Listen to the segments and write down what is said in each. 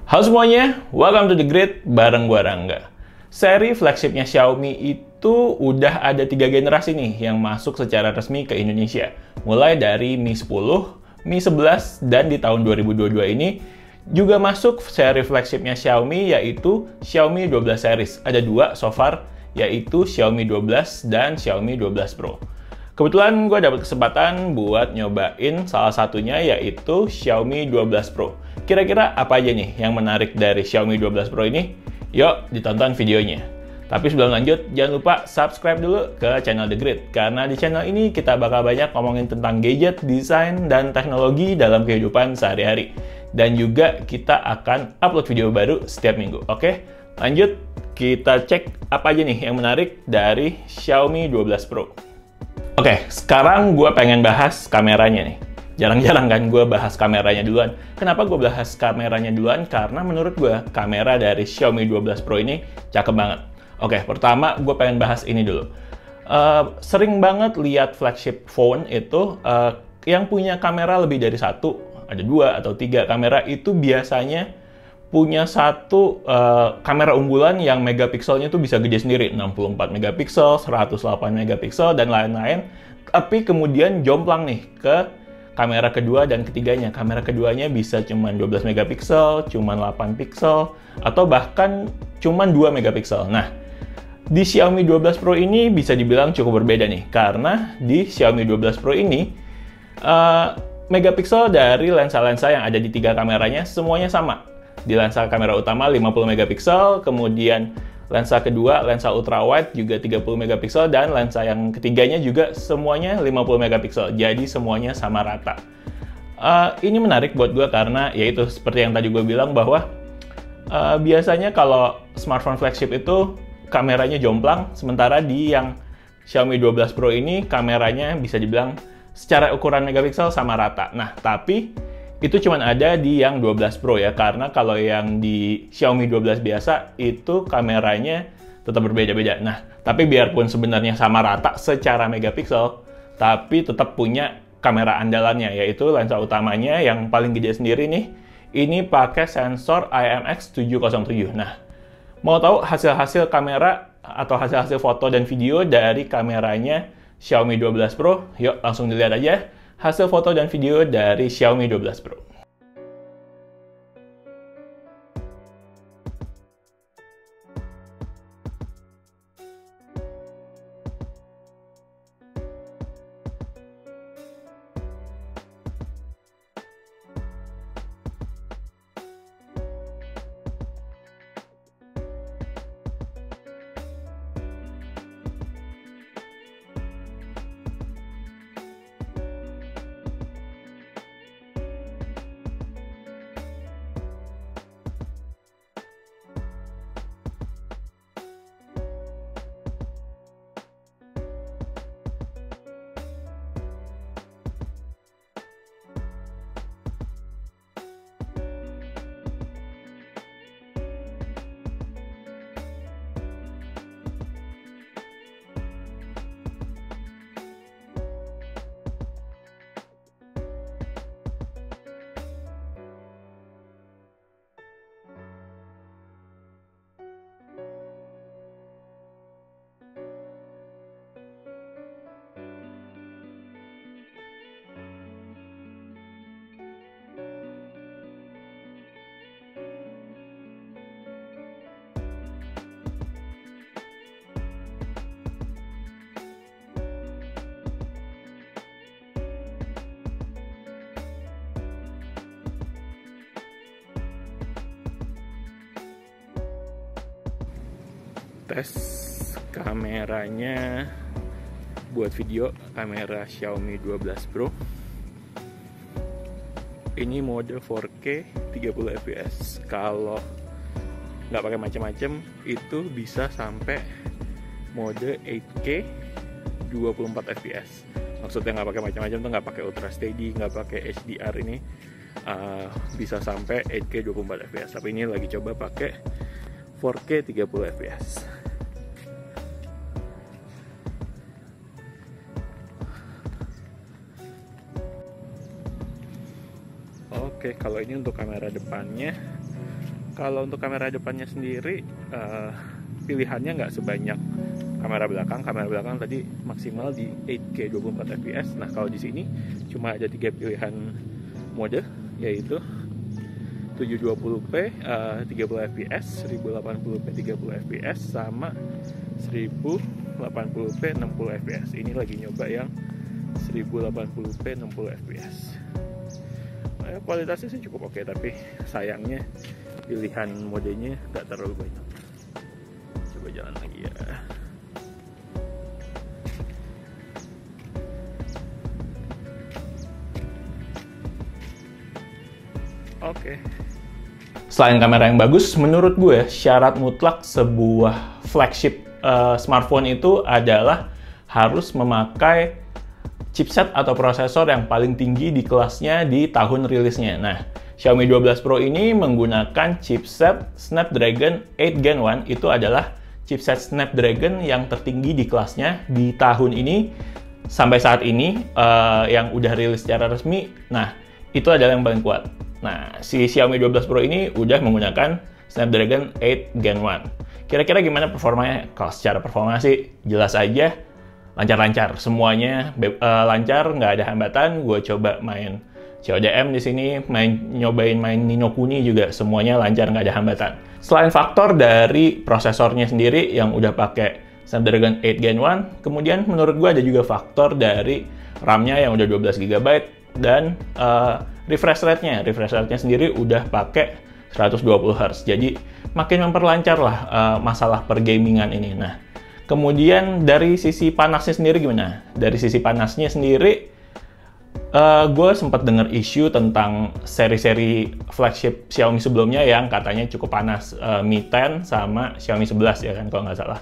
Halo semuanya, welcome to The Grid bareng gua Rangga. Seri flagshipnya Xiaomi itu udah ada 3 generasi nih yang masuk secara resmi ke Indonesia. Mulai dari Mi 10, Mi 11, dan di tahun 2022 ini juga masuk seri flagshipnya Xiaomi yaitu Xiaomi 12 series. Ada 2 so far, yaitu Xiaomi 12 dan Xiaomi 12 Pro. Kebetulan gue dapat kesempatan buat nyobain salah satunya yaitu Xiaomi 12 Pro. Kira-kira apa aja nih yang menarik dari Xiaomi 12 Pro ini? Yuk, ditonton videonya. Tapi sebelum lanjut, jangan lupa subscribe dulu ke channel The Grid. Karena di channel ini kita bakal banyak ngomongin tentang gadget, desain, dan teknologi dalam kehidupan sehari-hari. Dan juga kita akan upload video baru setiap minggu. Oke, lanjut kita cek apa aja nih yang menarik dari Xiaomi 12 Pro. Oke, sekarang gue pengen bahas kameranya nih. Jarang-jarang kan gue bahas kameranya duluan. Kenapa gue bahas kameranya duluan? Karena menurut gue, kamera dari Xiaomi 12 Pro ini cakep banget. Oke, pertama gue pengen bahas ini dulu. Sering banget lihat flagship phone itu yang punya kamera lebih dari satu, ada 2 atau 3 kamera itu biasanya punya satu kamera unggulan yang megapikselnya tuh bisa gede sendiri, 64 megapiksel, 108 megapiksel, dan lain-lain. Tapi kemudian jomplang nih ke kamera kedua dan ketiganya. Kamera keduanya bisa cuman 12 megapiksel, cuman 8 piksel, atau bahkan cuman 2 megapiksel. Nah, di Xiaomi 12 Pro ini bisa dibilang cukup berbeda nih, karena di Xiaomi 12 Pro ini megapiksel dari lensa-lensa yang ada di 3 kameranya semuanya sama. Di lensa kamera utama 50 megapiksel, kemudian lensa kedua, lensa ultrawide juga 30 megapiksel, dan lensa yang ketiganya juga semuanya 50 megapiksel. Jadi semuanya sama rata. Ini menarik buat gue karena yaitu seperti yang tadi gue bilang bahwa biasanya kalau smartphone flagship itu kameranya jomplang, sementara di yang Xiaomi 12 Pro ini kameranya bisa dibilang secara ukuran megapiksel sama rata. Nah, tapi itu cuma ada di yang 12 Pro ya, karena kalau yang di Xiaomi 12 biasa itu kameranya tetap berbeda-beda. Nah, tapi biarpun sebenarnya sama rata secara megapiksel, tapi tetap punya kamera andalannya, yaitu lensa utamanya yang paling gede sendiri nih, ini pakai sensor IMX707. Nah, mau tahu hasil-hasil kamera atau hasil-hasil foto dan video dari kameranya Xiaomi 12 Pro? Yuk, langsung dilihat aja hasil foto dan video dari Xiaomi 12 Pro. Tes kameranya buat video, kamera Xiaomi 12 Pro ini mode 4K 30 fps. Kalau nggak pakai macam-macam itu bisa sampai mode 8K 24 fps. Maksudnya nggak pakai macam-macam tuh, nggak pakai ultra steady, nggak pakai HDR, ini bisa sampai 8K 24 fps. Tapi ini lagi coba pakai 4K 30 fps. Oke, kalau ini untuk kamera depannya Kalau untuk kamera depannya sendiri, pilihannya nggak sebanyak kamera belakang. Kamera belakang tadi maksimal di 8K 24 fps. Nah, kalau di sini cuma ada 3 pilihan mode, yaitu 720p 30 fps, 1080p 30 fps, sama 1080p 60 fps. Ini lagi nyoba yang 1080p 60 fps. Kualitasnya sih cukup oke, tapi sayangnya pilihan modenya nggak terlalu banyak. Coba jalan lagi ya. Oke. Selain kamera yang bagus, menurut gue syarat mutlak sebuah flagship smartphone itu adalah harus memakai chipset atau prosesor yang paling tinggi di kelasnya di tahun rilisnya. Nah, Xiaomi 12 Pro ini menggunakan chipset Snapdragon 8 Gen 1. Itu adalah chipset Snapdragon yang tertinggi di kelasnya di tahun ini sampai saat ini, yang udah rilis secara resmi. Nah, itu adalah yang paling kuat. Nah, si Xiaomi 12 Pro ini udah menggunakan Snapdragon 8 Gen 1. Kira-kira gimana performanya? Kalau secara performa sih jelas aja lancar-lancar, semuanya lancar, nggak ada hambatan. Gue coba main CODM di sini, nyobain main Ni no Kuni juga, semuanya lancar, nggak ada hambatan. Selain faktor dari prosesornya sendiri yang udah pakai Snapdragon 8 Gen 1, kemudian menurut gue ada juga faktor dari RAM-nya yang udah 12 GB dan refresh rate-nya sendiri udah pakai 120 Hz. Jadi makin memperlancar lah masalah pergamingan ini. Nah, kemudian dari sisi panasnya sendiri gimana? Dari sisi panasnya sendiri, gue sempat dengar isu tentang seri-seri flagship Xiaomi sebelumnya yang katanya cukup panas, Mi 10 sama Xiaomi 11 ya kan kalau nggak salah.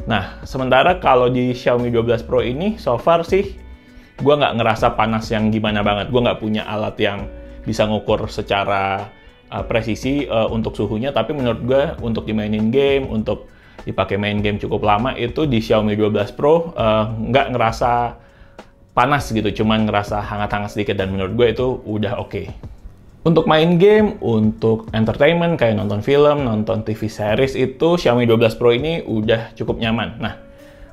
Nah, sementara kalau di Xiaomi 12 Pro ini, so far sih gue nggak ngerasa panas yang gimana banget. Gue nggak punya alat yang bisa ngukur secara presisi untuk suhunya, tapi menurut gue untuk dimainin game, untuk dipakai main game cukup lama, itu di Xiaomi 12 Pro nggak ngerasa panas gitu, cuman ngerasa hangat-hangat sedikit, dan menurut gue itu udah oke. Untuk main game, untuk entertainment kayak nonton film, nonton TV series, itu Xiaomi 12 Pro ini udah cukup nyaman. Nah,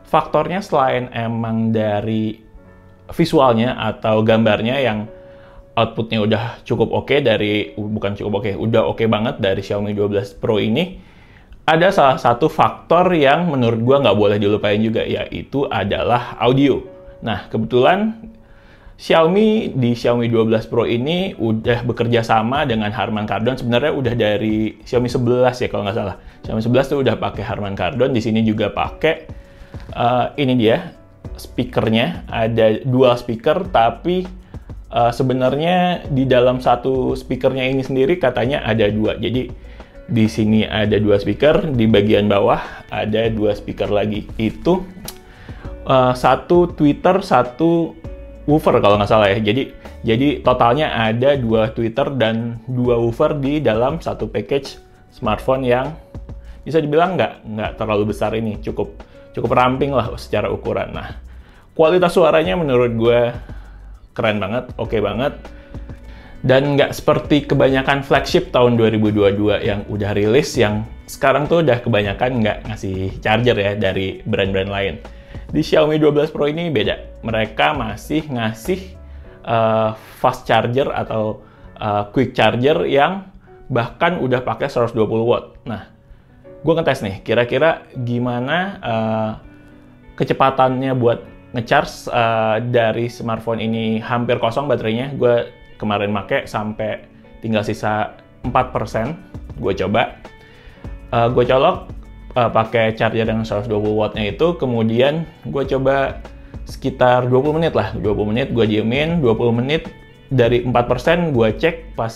faktornya selain emang dari visualnya atau gambarnya yang outputnya udah cukup oke udah oke banget dari Xiaomi 12 Pro ini, ada salah satu faktor yang menurut gua nggak boleh dilupain juga, yaitu adalah audio. Nah, kebetulan Xiaomi di Xiaomi 12 Pro ini udah bekerja sama dengan Harman Kardon. Sebenarnya udah dari Xiaomi 11 ya kalau nggak salah. Xiaomi 11 tuh udah pakai Harman Kardon. Di sini juga pakai ini dia speakernya, ada dual speaker, tapi sebenarnya di dalam satu speakernya ini sendiri katanya ada dua. Jadi di sini ada dua speaker, di bagian bawah ada dua speaker lagi. Itu satu tweeter, satu woofer kalau nggak salah ya. Jadi totalnya ada dua tweeter dan dua woofer di dalam satu package smartphone yang bisa dibilang nggak terlalu besar ini, cukup ramping lah secara ukuran. Nah, kualitas suaranya menurut gue keren banget, oke banget. Dan nggak seperti kebanyakan flagship tahun 2022 yang udah rilis, yang sekarang tuh udah kebanyakan nggak ngasih charger ya dari brand-brand lain. Di Xiaomi 12 Pro ini beda. Mereka masih ngasih fast charger atau quick charger yang bahkan udah pakai 120 watt. Nah, gue ngetes nih, kira-kira gimana kecepatannya buat ngecharge dari smartphone ini hampir kosong baterainya. Gue kemarin make sampai tinggal sisa 4%. Gue coba, gue colok pakai charger yang 120 wattnya itu, kemudian gue coba sekitar 20 menit lah. 20 menit gue diemin, 20 menit dari 4% gue cek pas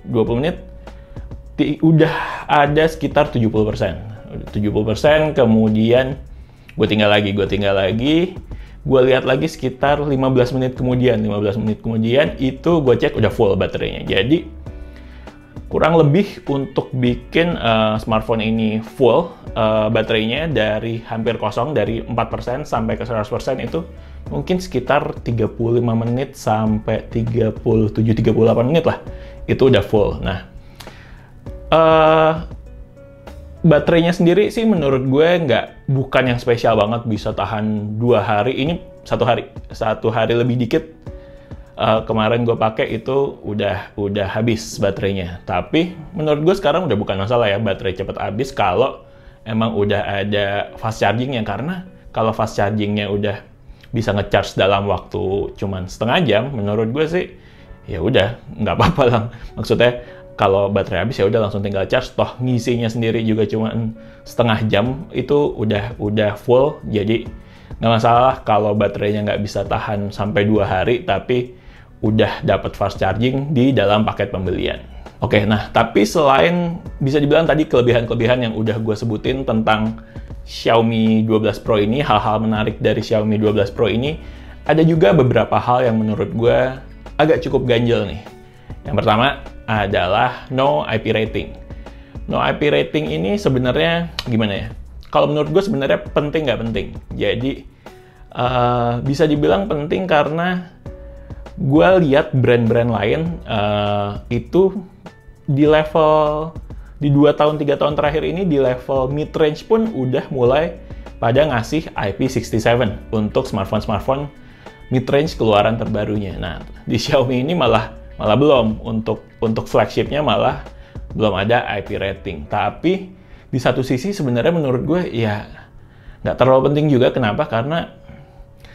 20 menit udah ada sekitar 70%. 70%, kemudian gue tinggal lagi, gue lihat lagi sekitar 15 menit kemudian itu gue cek udah full baterainya. Jadi kurang lebih untuk bikin smartphone ini full baterainya dari hampir kosong, dari 4% sampai ke 100% itu mungkin sekitar 35 menit sampai 37-38 menit lah, itu udah full. Nah, Eh, baterainya sendiri sih menurut gue bukan yang spesial banget, bisa tahan 2 hari. Ini 1 hari lebih dikit. Kemarin gue pakai itu udah habis baterainya. Tapi menurut gue sekarang udah bukan masalah ya baterai cepet habis kalau emang udah ada fast chargingnya. Karena kalau fast chargingnya udah bisa ngecharge dalam waktu cuman setengah jam, menurut gue sih ya udah nggak apa-apa lah. Maksudnya kalau baterai habis ya udah langsung tinggal charge. Toh ngisinya sendiri juga cuman setengah jam itu udah full. Jadi nggak masalah kalau baterainya nggak bisa tahan sampai 2 hari, tapi udah dapat fast charging di dalam paket pembelian. Oke, nah tapi selain bisa dibilang tadi kelebihan-kelebihan yang udah gue sebutin tentang Xiaomi 12 Pro ini, hal-hal menarik dari Xiaomi 12 Pro ini, ada juga beberapa hal yang menurut gue agak cukup ganjel nih. Yang pertama adalah no IP rating. No IP rating ini sebenarnya gimana ya? Kalau menurut gue sebenarnya penting nggak penting. Jadi bisa dibilang penting karena gue lihat brand-brand lain itu di 2 tahun 3 tahun terakhir ini di level mid-range pun udah mulai pada ngasih IP67 untuk smartphone mid-range keluaran terbarunya. Nah, di Xiaomi ini malah belum, untuk flagshipnya malah belum ada IP rating. Tapi di satu sisi sebenarnya menurut gue ya nggak terlalu penting juga. Kenapa? Karena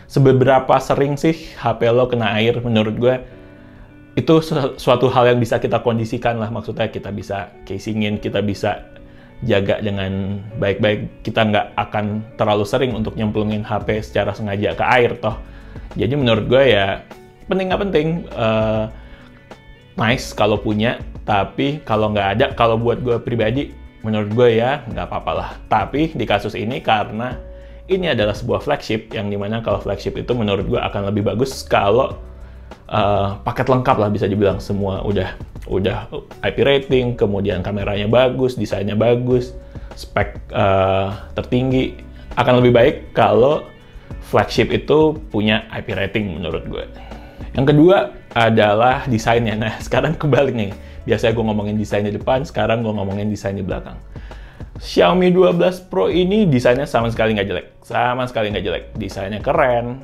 seberapa sering sih HP lo kena air, menurut gue itu suatu hal yang bisa kita kondisikan lah. Maksudnya kita bisa casingin, kita bisa jaga dengan baik-baik. Kita nggak akan terlalu sering untuk nyemplungin HP secara sengaja ke air toh. Jadi menurut gue ya penting nggak penting, nice kalau punya, tapi kalau nggak ada, kalau buat gue pribadi, menurut gue ya nggak apa-apa lah. Tapi di kasus ini karena ini adalah sebuah flagship, yang dimana kalau flagship itu menurut gue akan lebih bagus kalau paket lengkap lah bisa dibilang. Semua udah IP rating, kemudian kameranya bagus, desainnya bagus, spek tertinggi. Akan lebih baik kalau flagship itu punya IP rating menurut gue. Yang kedua adalah desainnya. Nah, sekarang kebalik nih. Biasanya gue ngomongin desain di depan, sekarang gue ngomongin desain di belakang. Xiaomi 12 Pro ini desainnya sama sekali nggak jelek. Sama sekali nggak jelek. Desainnya keren,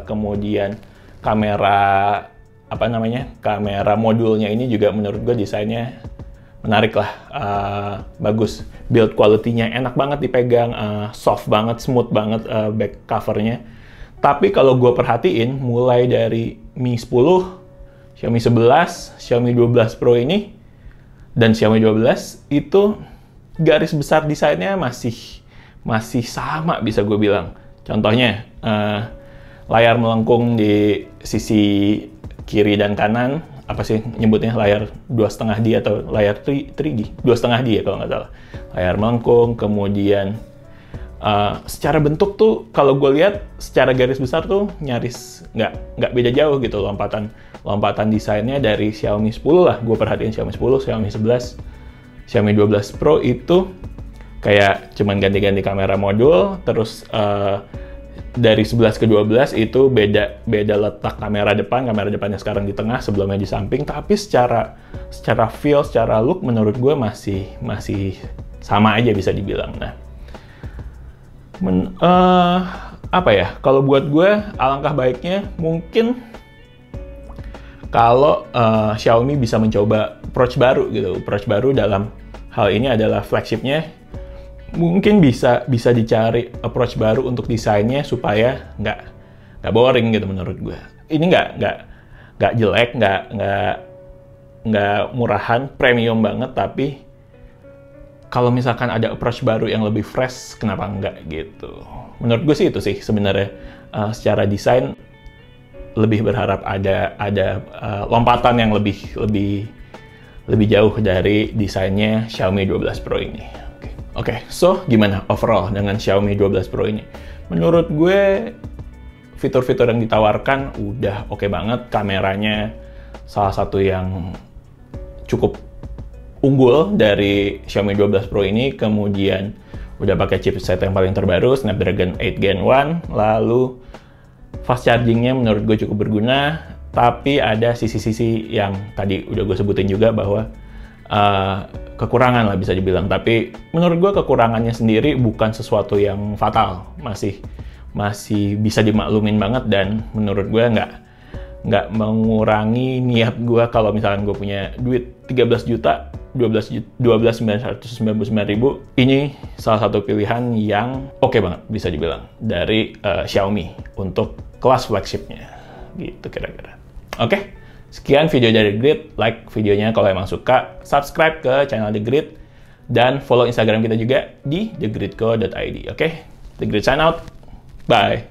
kemudian kamera kamera modulnya ini juga menurut gue desainnya menarik lah, bagus. Build quality-nya enak banget dipegang, soft banget, smooth banget back covernya. Tapi kalau gue perhatiin, mulai dari Mi 10, Xiaomi 11, Xiaomi 12 Pro ini, dan Xiaomi 12 itu garis besar desainnya masih sama bisa gue bilang. Contohnya layar melengkung di sisi kiri dan kanan, apa sih nyebutnya, layar 2,5D atau layar 3D, 2,5D ya kalau nggak salah. Layar melengkung, kemudian secara bentuk tuh kalau gue lihat secara garis besar tuh nyaris nggak beda jauh gitu lompatan desainnya dari Xiaomi 10 lah. Gue perhatiin Xiaomi 10, Xiaomi 11, Xiaomi 12 Pro itu kayak cuman ganti-ganti kamera modul, terus dari 11 ke 12 itu beda letak kamera depan. Kamera depannya sekarang di tengah, sebelumnya di samping. Tapi secara feel, secara look menurut gue masih sama aja bisa dibilang. Nah, apa ya? Kalau buat gue alangkah baiknya mungkin kalau Xiaomi bisa mencoba approach baru gitu. Approach baru dalam hal ini adalah flagshipnya. Mungkin bisa dicari approach baru untuk desainnya supaya nggak boring gitu menurut gue. Ini nggak jelek, nggak murahan, premium banget, tapi kalau misalkan ada approach baru yang lebih fresh, kenapa nggak gitu? Menurut gue sih itu sih sebenarnya. Secara desain lebih berharap ada lompatan yang lebih jauh dari desainnya Xiaomi 12 Pro ini. Oke, so gimana overall dengan Xiaomi 12 Pro ini? Menurut gue fitur-fitur yang ditawarkan udah oke banget. Kameranya salah satu yang cukup unggul dari Xiaomi 12 Pro ini. Kemudian udah pakai chipset yang paling terbaru, Snapdragon 8 Gen 1. Lalu fast chargingnya menurut gue cukup berguna. Tapi ada sisi-sisi yang tadi udah gue sebutin juga, bahwa kekurangan lah bisa dibilang. Tapi menurut gue kekurangannya sendiri bukan sesuatu yang fatal, masih bisa dimaklumin banget, dan menurut gue nggak mengurangi niat gue kalau misalkan gue punya duit 13 juta 12.999.000. Ini salah satu pilihan yang oke banget bisa dibilang dari Xiaomi untuk kelas flagshipnya gitu kira-kira. Oke, sekian video dari The Grid. Like videonya kalau emang suka, subscribe ke channel The Grid, dan follow Instagram kita juga di thegridco.id. Oke, The Grid sign out. Bye.